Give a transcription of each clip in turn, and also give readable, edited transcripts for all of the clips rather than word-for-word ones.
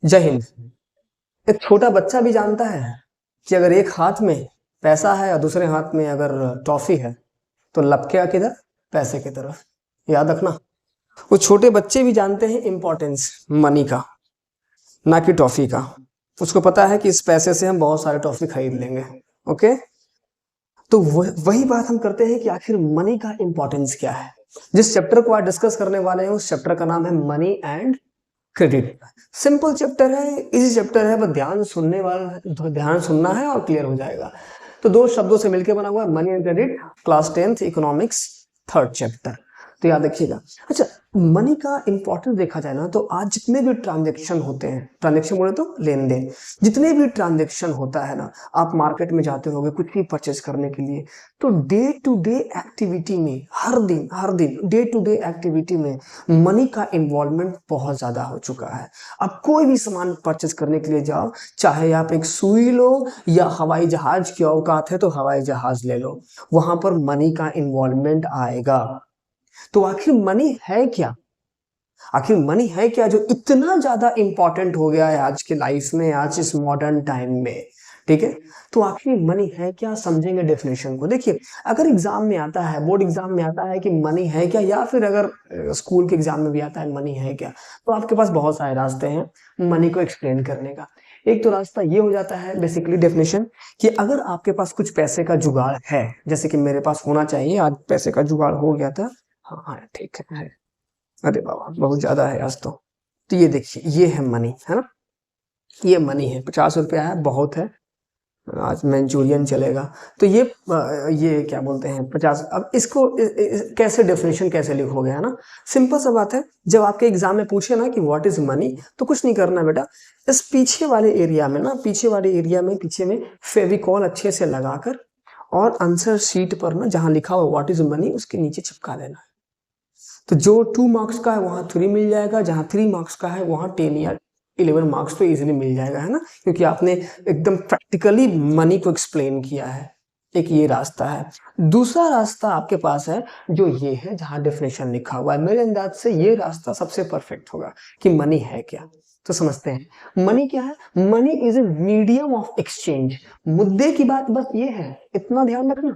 जय हिंद। एक छोटा बच्चा भी जानता है कि अगर एक हाथ में पैसा है और दूसरे हाथ में अगर टॉफी है तो लपकेगा किधर? पैसे की तरफ। याद रखना। वो छोटे बच्चे भी जानते हैं इंपॉर्टेंस मनी का, ना कि टॉफी का। उसको पता है कि इस पैसे से हम बहुत सारे टॉफी खरीद लेंगे। ओके, तो वही बात हम करते हैं कि आखिर मनी का इंपॉर्टेंस क्या है। जिस चैप्टर को आज डिस्कस करने वाले हैं उस चैप्टर का नाम है money and credit. Simple chapter है, इजी चैप्टर है, बस ध्यान सुनना है और क्लियर हो जाएगा। तो दो शब्दों से मिलकर बना हुआ है money and credit, class 10th economics, third chapter. तो याद रखिएगा। अच्छा, मनी का इंपॉर्टेंस देखा जाए ना तो आज जितने भी ट्रांजेक्शन होते हैं, ट्रांजेक्शन बोले तो लेन देन, जितने भी ट्रांजेक्शन होता है ना, आप मार्केट में जाते होगे कुछ भी परचेज करने के लिए, तो डे टू डे एक्टिविटी में हर दिन डे टू डे एक्टिविटी में मनी का इन्वॉल्वमेंट बहुत ज्यादा हो चुका है। अब कोई भी सामान परचेज करने के लिए जाओ, चाहे आप एक सुई लो या हवाई जहाज की औकात है तो हवाई जहाज ले लो, वहां पर मनी का इन्वॉल्वमेंट आएगा। तो आखिर मनी है क्या? आखिर मनी है क्या जो इतना ज्यादा इंपॉर्टेंट हो गया है आज के लाइफ में, आज इस मॉडर्न टाइम में? ठीक है, तो आखिर मनी है क्या, समझेंगे डेफिनेशन को। देखिए, अगर एग्जाम में आता है, बोर्ड एग्जाम में आता है कि मनी है क्या, या फिर अगर स्कूल के एग्जाम में भी आता है मनी है क्या, तो आपके पास बहुत सारे रास्ते हैं मनी को एक्सप्लेन करने का। एक तो रास्ता ये हो जाता है बेसिकली डेफिनेशन कि अगर आपके पास कुछ पैसे का जुगाड़ है, जैसे कि मेरे पास होना चाहिए, आज पैसे का जुगाड़ हो गया था। हाँ हाँ ठीक है। अरे बाबा बहुत ज्यादा है आज तो ये देखिए, ये है मनी, है ना, ये मनी है। 50 रुपया है, बहुत है, आज मंचूरियन चलेगा। तो ये क्या बोलते हैं 50। अब इसको कैसे डेफिनेशन कैसे लिखोगे, है ना। सिंपल सा बात है, जब आपके एग्जाम में पूछे ना कि व्हाट इज मनी, तो कुछ नहीं करना बेटा, इस पीछे वाले एरिया में ना, पीछे में फेविकॉल अच्छे से लगाकर और आंसर शीट पर ना जहां लिखा हुआ व्हाट इज मनी उसके नीचे चिपका देना। तो जो 2 मार्क्स का है वहां 3 मिल जाएगा, जहां 3 मार्क्स का है वहां 10 या 11 मार्क्स तो इजीली मिल जाएगा, है ना, क्योंकि आपने एकदम प्रैक्टिकली मनी को एक्सप्लेन किया है। एक ये रास्ता है। दूसरा रास्ता आपके पास है जो ये है, जहां डेफिनेशन लिखा हुआ है। मेरे अंदाज से ये रास्ता सबसे परफेक्ट होगा कि मनी है क्या। तो समझते हैं मनी क्या है। Money is a medium of exchange. मुद्दे की बात बस ये है, इतना ध्यान रखना।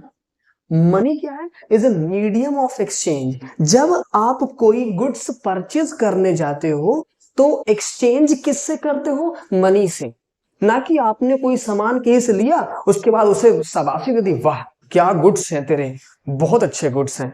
मनी क्या है? Is a medium of exchange. जब आप कोई गुड्स परचेज करने जाते हो तो एक्सचेंज किससे करते हो? मनी से। ना कि आपने कोई सामान केस लिया उसके बाद उसे शाबाशी दे दी, वाह क्या गुड्स हैं तेरे, बहुत अच्छे गुड्स हैं,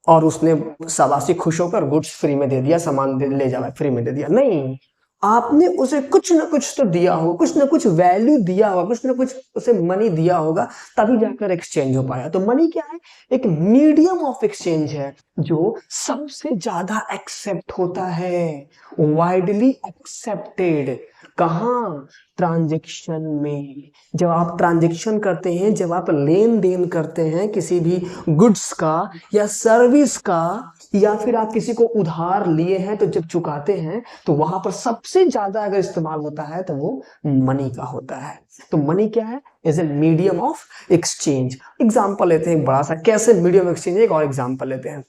और उसने शाबाशी खुश होकर गुड्स फ्री में दे दिया, सामान ले जाओ फ्री में दे दिया। नहीं, आपने उसे कुछ ना कुछ तो दिया होगा, कुछ ना कुछ वैल्यू दिया होगा, कुछ ना कुछ उसे मनी दिया होगा, तभी जाकर एक्सचेंज हो पाया। तो मनी क्या है? एक मीडियम ऑफ एक्सचेंज है जो सबसे ज्यादा एक्सेप्ट होता है, वाइडली एक्सेप्टेड। कहाँ? ट्रांजेक्शन में। जब आप ट्रांजेक्शन करते हैं, जब आप लेन देन करते हैं किसी भी गुड्स का या सर्विस का, या फिर आप किसी को उधार लिए हैं तो जब चुकाते हैं, तो वहां पर सबसे ज्यादा अगर इस्तेमाल होता है तो वो मनी का होता है। तो मनी क्या है? Is a medium of exchange. Example लेते हैं बड़ा सा, कैसे मीडियम एक्सचेंज। एक और एग्जाम्पल लेते हैं।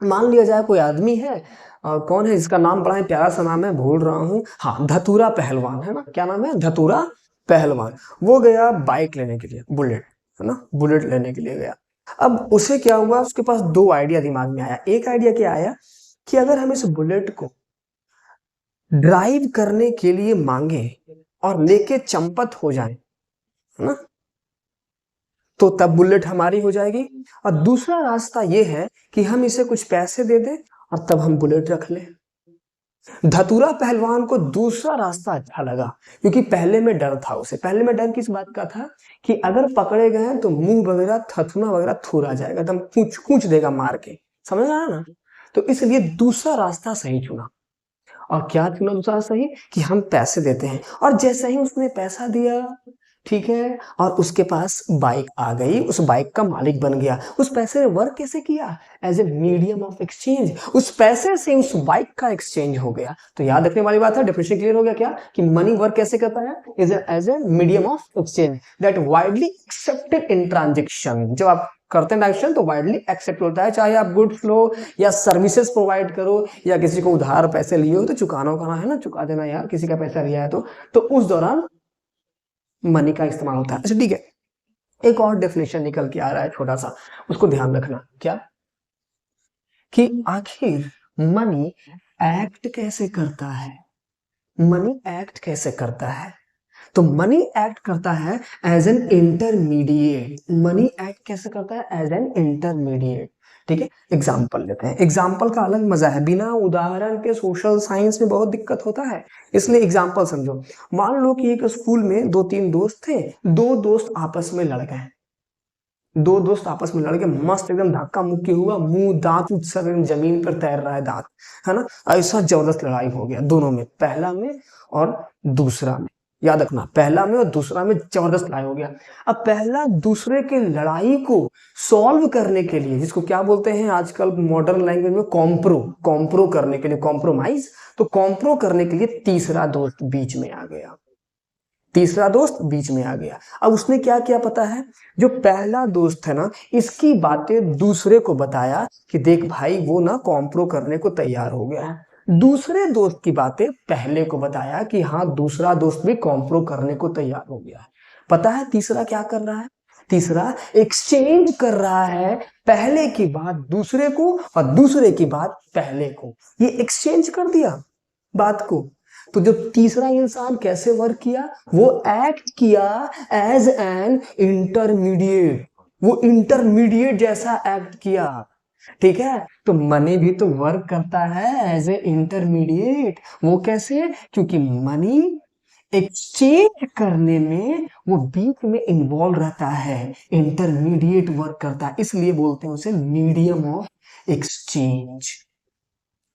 मान लिया जाए कोई आदमी है, कौन है, इसका नाम बड़ा ही प्यारा सा नाम है, भूल रहा हूँ, हाँ धतूरा पहलवान, है ना, क्या नाम है? धतूरा पहलवान। वो गया बाइक लेने के लिए, बुलेट, है ना, बुलेट लेने के लिए गया। अब उसे क्या हुआ, उसके पास दो आइडिया दिमाग में आया। एक आइडिया क्या आया कि अगर हम इस बुलेट को ड्राइव करने के लिए मांगे और लेके चंपत हो जाए, है ना, तो तब बुलेट हमारी हो जाएगी। और दूसरा रास्ता ये है कि हम इसे कुछ पैसे दे दें और तब हम बुलेट रख लें। धतूरा पहलवान को दूसरा रास्ता अच्छा लगा, क्योंकि पहले में डर था उसे। पहले में डर किस बात का था कि अगर पकड़े गए तो मुंह वगैरह, थथुना वगैरह थूरा जाएगा, एकदम कूच कूच देगा मार के, समझ रहा है ना। तो इसलिए दूसरा रास्ता सही चुना। और क्या चुना दूसरा सही? कि हम पैसे देते हैं, और जैसे ही उसने पैसा दिया ठीक है, और उसके पास बाइक आ गई, उस बाइक का मालिक बन गया। उस पैसे ने वर्क कैसे किया? As a medium of exchange. उस पैसे से उस बाइक का एक्सचेंज हो गया। तो याद रखने वाली बात है, डेफिनेशन क्लियर हो गया क्या कि मनी वर्क कैसे करता है? Is as a medium of exchange that widely accepted in transaction. जब आप करते हैं ट्रांजेक्शन तो वाइडली एक्सेप्ट होता है, चाहे आप गुड्स लो या सर्विसेज प्रोवाइड करो या किसी को उधार पैसे लिए हो तो चुकाना है ना, चुका देना यार, किसी का पैसा लिया है तो उस दौरान मनी का इस्तेमाल होता है। अच्छा ठीक है, एक और डेफिनेशन निकल के आ रहा है छोटा सा, उसको ध्यान रखना। क्या? कि आखिर मनी एक्ट कैसे करता है? मनी एक्ट कैसे करता है? तो मनी एक्ट करता है as an intermediate. Money act कैसे करता है? As an intermediate. ठीक है, एग्जाम्पल लेते हैं। एग्जाम्पल का अलग मजा है, बिना उदाहरण के सोशल साइंस में बहुत दिक्कत होता है, इसलिए एग्जाम्पल समझो। मान लो कि एक स्कूल में 2-3 दोस्त थे, दो दोस्त आपस में लड़ गए। दो दोस्त आपस में लड़ के मस्त एकदम धक्का मुक्की हुआ, मुंह दांत सब एकदम जमीन पर तैर रहा है, दांत, है ना। ऐसा जबरदस्त लड़ाई हो गया दोनों में, पहला में और दूसरा में। याद रखना, पहला में और दूसरा में जबरदस्त लड़ाई हो गया। अब पहला दूसरे के लड़ाई को सॉल्व करने के लिए, जिसको क्या बोलते हैं आजकल मॉडर्न लैंग्वेज में, कॉम्प्रो करने के लिए, कॉम्प्रोमाइज। तो कॉम्प्रो करने के लिए तीसरा दोस्त बीच में आ गया। तीसरा दोस्त बीच में आ गया। अब उसने क्या किया पता है? जो पहला दोस्त है ना, इसकी बातें दूसरे को बताया कि देख भाई वो ना कॉम्प्रो करने को तैयार हो गया है। दूसरे दोस्त की बातें पहले को बताया कि हाँ दूसरा दोस्त भी कॉम्प्रो करने को तैयार हो गया है। पता है तीसरा क्या कर रहा है? तीसरा एक्सचेंज कर रहा है पहले की बात दूसरे को और दूसरे की बात पहले को। ये एक्सचेंज कर दिया बात को। तो जो तीसरा इंसान कैसे वर्क किया? वो एक्ट किया एज एन इंटरमीडिएट। वो इंटरमीडिएट जैसा एक्ट किया। ठीक है, तो मनी भी तो वर्क करता है एज ए इंटरमीडिएट। वो कैसे? क्योंकि मनी एक्सचेंज करने में वो बीच में इन्वॉल्व रहता है, इंटरमीडिएट वर्क करता है, इसलिए बोलते हैं उसे मीडियम ऑफ एक्सचेंज।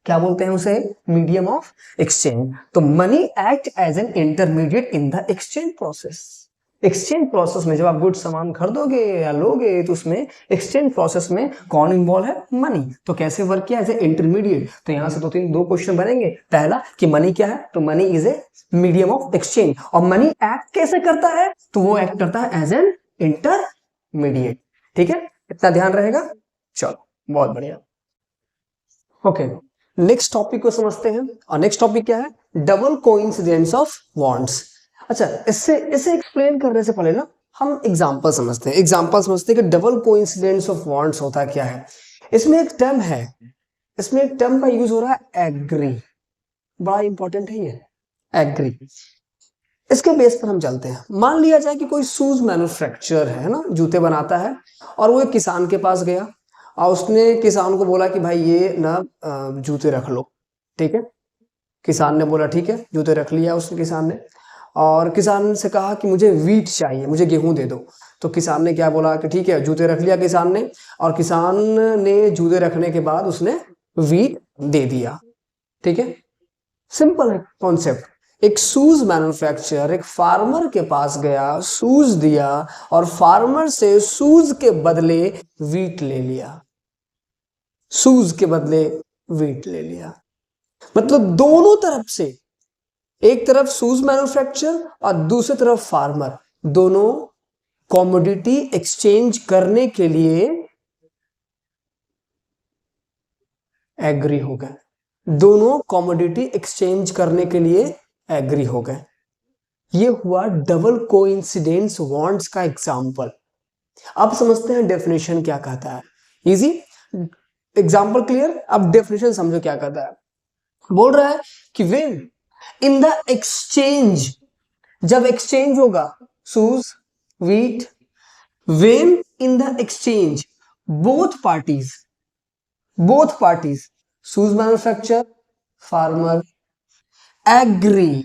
क्या बोलते हैं उसे? Medium of exchange. तो money act as an intermediate in the exchange process. Exchange process में जब आप गुड सामान खरीदोगे या लोगे तो उसमें एक्सचेंज प्रोसेस में कौन इन्वॉल्व है? मनी। तो कैसे वर्क किया? As a intermediate. तो यहां से दो क्वेश्चन बनेंगे। पहला कि मनी क्या है, तो money is a medium of exchange. और मनी एक्ट कैसे करता है? तो वो एक्ट करता है एज एन इंटरमीडिएट। ठीक है, इतना ध्यान रहेगा। चलो बहुत बढ़िया। ओके, नेक्स्ट टॉपिक को समझते हैं। और नेक्स्ट टॉपिक क्या है? Double coincidence of wants. अच्छा, इससे एक्सप्लेन करने से पहले ना हम एग्जांपल समझते हैं। एग्जांपल समझते हैं कि डबल कोइंसिडेंस ऑफ वांट्स होता क्या है। इसमें एक टर्म है, इसमें एक टर्म का यूज हो रहा है एग्री। बड़ा इंपॉर्टेंट है ये एग्री। इसके बेस पर हम चलते हैं। मान लिया जाए कि कोई शूज मैन्युफैक्चरर है ना, जूते बनाता है, और वो एक किसान के पास गया और उसने किसान को बोला कि भाई ये ना जूते रख लो। ठीक है, किसान ने बोला ठीक है, जूते रख लिया उसने किसान ने। और किसान से कहा कि मुझे वीट चाहिए, मुझे गेहूं दे दो। तो किसान ने क्या बोला कि ठीक है, जूते रख लिया किसान ने, और किसान ने जूते रखने के बाद उसने वीट दे दिया। ठीक है, सिंपल है कॉन्सेप्ट। एक शूज मैन्युफैक्चरर एक फार्मर के पास गया, शूज दिया, और फार्मर से शूज के बदले वीट ले लिया। शूज के बदले वीट ले लिया। मतलब दोनों तरफ से, एक तरफ शूज मैन्युफैक्चरर और दूसरी तरफ फार्मर, दोनों कॉमोडिटी एक्सचेंज करने के लिए एग्री हो गए। दोनों कॉमोडिटी एक्सचेंज करने के लिए एग्री हो गए। ये हुआ डबल कोइंसिडेंस वांट्स का एग्जांपल। अब समझते हैं डेफिनेशन क्या कहता है। Easy, example clear. अब डेफिनेशन समझो क्या कहता है। बोल रहा है कि व्हेन इन द एक्सचेंज, जब एक्सचेंज होगा shoes wheat, when in the exchange both parties shoes manufacturer farmer agree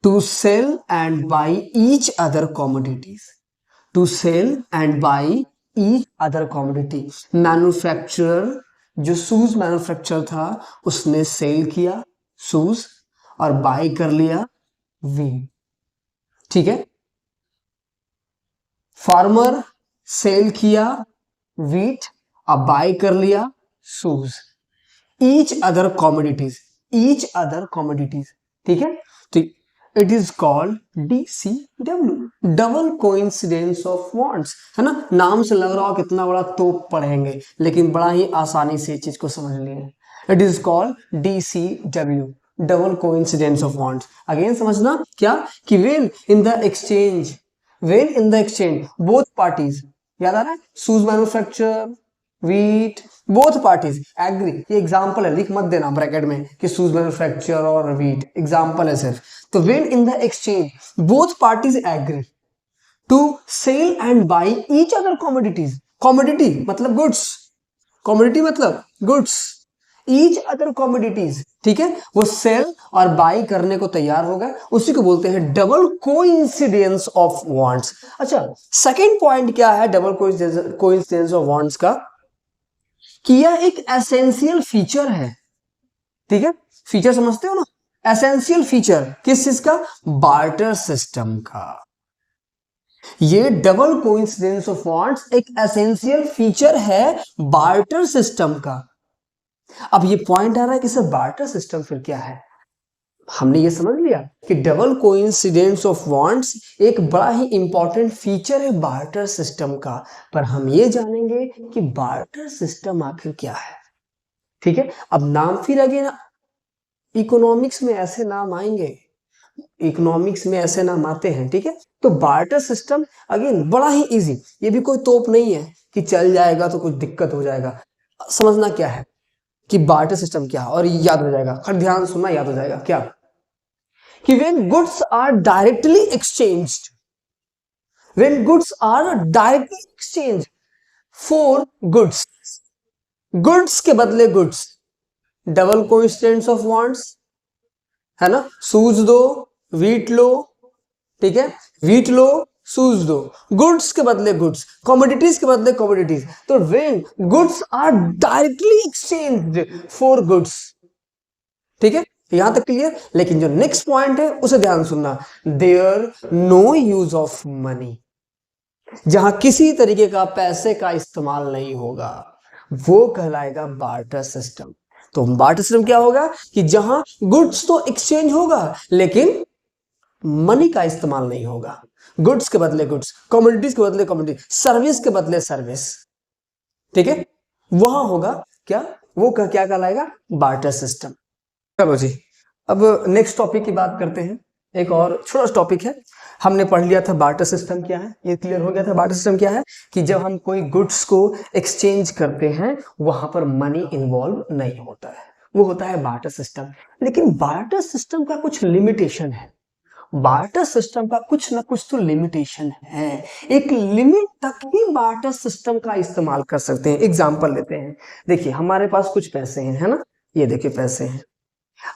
to sell and buy each other commodities, to sell and buy each other commodity। Manufacturer, जो shoes manufacturer था, उसने cell किया shoes और bye कर लिया wheat. ठीक है, farmer cell किया वीट, अब बाय कर लिया shoes, each other commodities, each other commodities, ठीक है। तो it is called DCW, double coincidence of wants, है ना। नाम से लग रहा हो कितना बड़ा तोप पढ़ेंगे, लेकिन बड़ा ही आसानी से चीज को समझ लिए। It is called DCW, double coincidence of wants. Again समझना क्या कि when in the exchange, when in the exchange both parties, याद आ रहा है, shoes manufacture, wheat, both parties agree, ये एग्जांपल है, लिख मत देना ब्रैकेट में कि शूज मैन्युफैक्चर और वीट, एग्जांपल है सिर्फ। तो when in the exchange both parties agree to sell and buy each other commodities, commodity मतलब गुड्स, कमोडिटी मतलब गुड्स, ईच अदर कमोडिटीज, ठीक है, वो सेल और बाय करने को तैयार हो गए, उसी को बोलते हैं डबल कोइंसिडेंस ऑफ वांट्स। अच्छा, सेकंड पॉइंट क्या है डबल कोइंसिडेंस ऑफ वांट्स का, कि यह एक एसेंशियल फीचर है, ठीक है, फीचर समझते हो ना, एसेंशियल फीचर किस चीज का, बार्टर सिस्टम का। ये डबल कोइंसिडेंस ऑफ वांट्स एक एसेंशियल फीचर है बार्टर सिस्टम का। अब ये पॉइंट आ रहा है कि सर बार्टर सिस्टम फिर क्या है, हमने ये समझ लिया कि डबल कोइंसिडेंस ऑफ वांट्स एक बड़ा ही इंपॉर्टेंट फीचर है बार्टर सिस्टम का, पर हम ये जानेंगे कि बार्टर सिस्टम आखिर क्या है, ठीक है। अब नाम फिर अगेन इकोनॉमिक्स में ऐसे नाम आएंगे, इकोनॉमिक्स में ऐसे नाम आते हैं, ठीक है। तो बार्टर सिस्टम अगेन बड़ा ही इजी, ये भी कोई तोप नहीं है कि चल जाएगा तो कुछ दिक्कत हो जाएगा। समझना क्या है कि बार्टर सिस्टम क्या है, और याद हो जाएगा, खैर ध्यान सुनना, याद हो जाएगा क्या कि when goods are directly exchanged, when goods are directly exchanged for goods, goods के बदले goods, double coincidence of wants, है ना, शूज दो वीट लो, ठीक है, वीट लो शूज दो, गुड्स के बदले गुड्स, कमोडिटीज के बदले कमोडिटीज, तो when goods are directly exchanged for goods, ठीक है, यहां तक क्लियर। लेकिन जो नेक्स्ट पॉइंट है उसे ध्यान सुनना, there no use of money, जहां किसी तरीके का पैसे का इस्तेमाल नहीं होगा, वो कहलाएगा बार्टर सिस्टम। तो बार्टर सिस्टम क्या होगा कि जहां गुड्स तो एक्सचेंज होगा लेकिन मनी का इस्तेमाल नहीं होगा, गुड्स के बदले गुड्स, कमोडिटीज के बदले कमोडिटी, सर्विस के बदले सर्विस, ठीक है, वहां होगा क्या, वो क्या कहलाएगा, बार्टर सिस्टम। चलो जी, अब नेक्स्ट टॉपिक की बात करते हैं। एक और छोटा सा टॉपिक है, हमने पढ़ लिया था बार्टर सिस्टम क्या है, ये क्लियर हो गया था। बार्टर सिस्टम क्या है कि जब हम कोई गुड्स को एक्सचेंज करते हैं वहां पर मनी इन्वॉल्व नहीं होता है, वो होता है बार्टर सिस्टम। लेकिन बार्टर सिस्टम का कुछ लिमिटेशन है, बार्टर सिस्टम का कुछ ना कुछ तो लिमिटेशन है, एक लिमिट तक ही बार्टर सिस्टम का इस्तेमाल कर सकते हैं। एग्जांपल लेते हैं, देखिए हमारे पास कुछ पैसे हैं, है ना, ये देखिए पैसे हैं,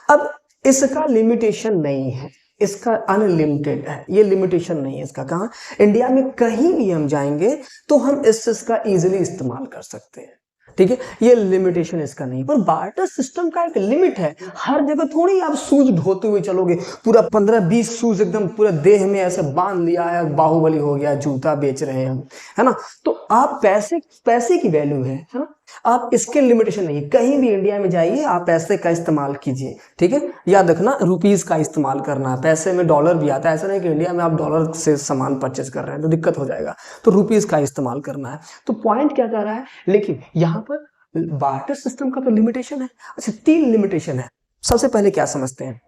अब इसका लिमिटेशन नहीं है, इसका अनलिमिटेड है, ये लिमिटेशन नहीं है इसका। कहाँ, इंडिया में कहीं भी हम जाएंगे तो हम इस चीज का इजीली इस्तेमाल कर सकते हैं, ठीक है, ये लिमिटेशन इसका नहीं। पर बार्टर सिस्टम का एक लिमिट है, हर जगह थोड़ी आप शूज ढोते हुए चलोगे, पूरा 15-20 शूज एकदम पूरे देह में ऐसे बांध लिया है, बाहुबली हो गया, जूता बेच रहे हैं हम, है ना। तो आप पैसे की वैल्यू है ना, आप इसके लिमिटेशन नहीं, कहीं भी इंडिया में जाइए आप पैसे का इस्तेमाल कीजिए, ठीक है, याद रखना रुपीज का इस्तेमाल करना है, पैसे में डॉलर भी आता है, ऐसा नहीं कि इंडिया में आप डॉलर से सामान परचेज कर रहे हैं तो दिक्कत हो जाएगा, तो रुपीज का इस्तेमाल करना है। तो पॉइंट क्या कर रहा है, लेकिन यहाँ पर बार्टर सिस्टम का तो लिमिटेशन है। अच्छा, 3 लिमिटेशन है। सबसे पहले क्या समझते हैं,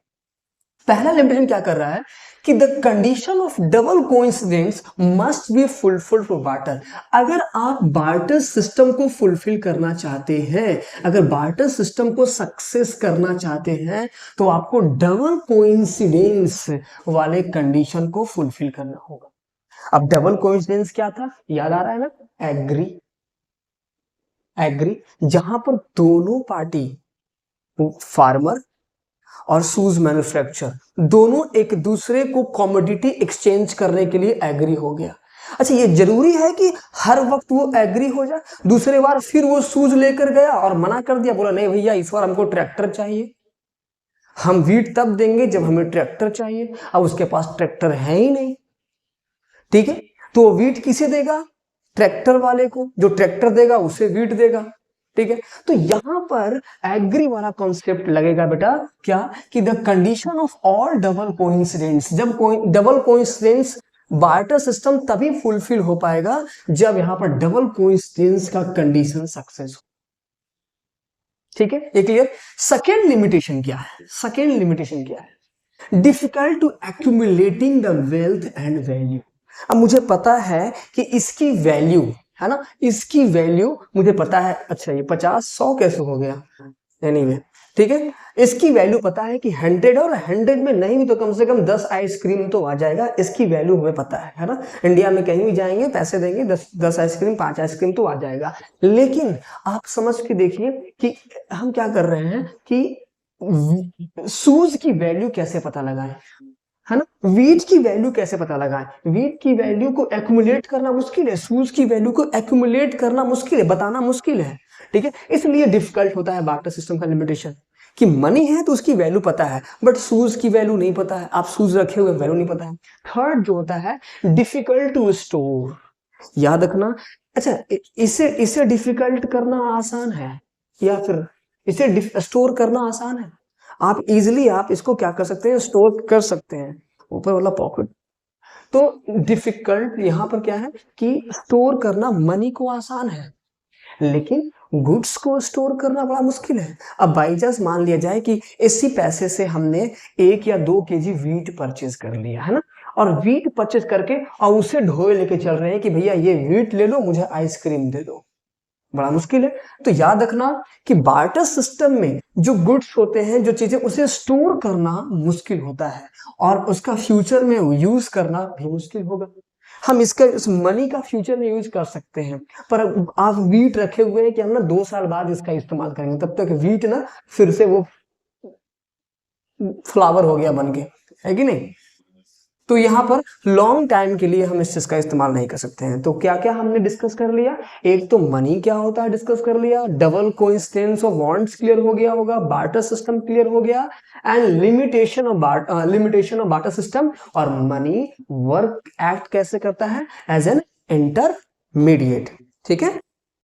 पहला लिमिटेशन क्या कर रहा है कि the condition of double coincidence must be fulfilled for barter. अगर आप बार्टर सिस्टम को फुलफिल करना चाहते हैं, अगर बार्टर सिस्टम को सक्सेस करना चाहते हैं, तो आपको डबल कोइंसिडेंस वाले कंडीशन को फुलफिल करना होगा। अब डबल कोइंसिडेंस क्या था, याद आ रहा है ना, एग्री, एग्री, जहां पर दोनों पार्टी, फार्मर और शूज मैन्युफैक्चर, दोनों एक दूसरे को कमोडिटी एक्सचेंज करने के लिए एग्री हो गया। अच्छा, ये जरूरी है कि हर वक्त वो एग्री हो जाए, दूसरे बार फिर वो शूज लेकर गया और मना कर दिया, बोला नहीं भैया इस बार हमको ट्रैक्टर चाहिए, हम वीट तब देंगे जब हमें ट्रैक्टर चाहिए, अब उसके पास ट्रैक्टर है ही नहीं, ठीक है, तो वो वीट किसे देगा? ट्रैक्टर वाले को, जो ट्रैक्टर देगा उसे वीट देगा। ठीक है, तो यहां पर एग्री वाला कॉन्सेप्ट लगेगा बेटा, क्या कि the condition of all double coincidence, जब डबल कोइंसिडेंस बार्टर सिस्टम तभी फुलफिल हो पाएगा जब यहां पर डबल कोइंसिडेंस का कंडीशन सक्सेस हो। ठीक है, ये क्लियर। सेकेंड लिमिटेशन क्या है? सेकेंड लिमिटेशन क्या है? Difficult to accumulating the wealth and value. अब मुझे पता है कि इसकी वैल्यू है ना, इसकी वैल्यू मुझे पता है। अच्छा, ये 50 100 कैसे हो गया? एनीवे, ठीक है, इसकी वैल्यू पता है कि 100, और 100 में नहीं भी तो कम से कम 10 आइसक्रीम तो आ जाएगा। इसकी वैल्यू हमें पता है ना। इंडिया में कहीं भी जाएंगे, पैसे देंगे, 10 आइसक्रीम 5 आइसक्रीम तो आ जाएगा। लेकिन आप समझ के देखिए कि हम क्या कर रहे हैं कि शूज की वैल्यू कैसे पता लगाएं, है ना। वीट की वैल्यू कैसे पता लगाएं? वीट की वैल्यू को एक्यूमुलेट करना मुश्किल है, शूज की वैल्यू को एक्यूमुलेट करना मुश्किल है, बताना मुश्किल है। ठीक है, इसलिए डिफिकल्ट होता है बार्टर सिस्टम का लिमिटेशन, कि मनी है तो उसकी वैल्यू पता है, बट शूज की वैल्यू नहीं पता है। आप शूज रखे हुए वैल्यू नहीं पता है। थर्ड जो होता है डिफिकल्ट टू स्टोर, याद रखना। अच्छा, इसे इसे डिफिकल्ट करना आसान है या फिर इसे स्टोर करना आसान है? आप इजिली आप इसको क्या कर सकते हैं? स्टोर कर सकते हैं, ऊपर वाला पॉकेट। तो डिफिकल्ट यहाँ पर क्या है कि स्टोर करना मनी को आसान है, लेकिन गुड्स को स्टोर करना बड़ा मुश्किल है। अब बाई चांस मान लिया जाए कि इसी पैसे से हमने 1 या 2 केजी वीट परचेज कर लिया, है ना, और वीट परचेज करके और उसे ढोए लेके चल रहे हैं कि भैया ये वीट ले लो, मुझे आइसक्रीम दे दो, बड़ा मुश्किल है। तो याद रखना कि बार्टर सिस्टम में जो गुड्स होते हैं, जो चीजें, उसे स्टोर करना मुश्किल होता है और उसका फ्यूचर में यूज करना भी मुश्किल होगा। हम इसका इस मनी का फ्यूचर में यूज कर सकते हैं, पर आप वीट रखे हुए हैं कि हम ना 2 साल बाद इसका इस्तेमाल करेंगे, तब तक वीट ना फिर से वो फ्लावर हो गया बन के, है कि नहीं। तो यहाँ पर लॉन्ग टाइम के लिए हम इस चीज का इस्तेमाल नहीं कर सकते हैं। तो क्या क्या हमने डिस्कस कर लिया? एक तो मनी क्या होता है डिस्कस कर लिया, double coincidence of wants clear हो गया होगा, बार्टर सिस्टम क्लियर हो गया, and limitation of barter system, और मनी वर्क एक्ट कैसे करता है एज एन इंटरमीडिएट। ठीक है।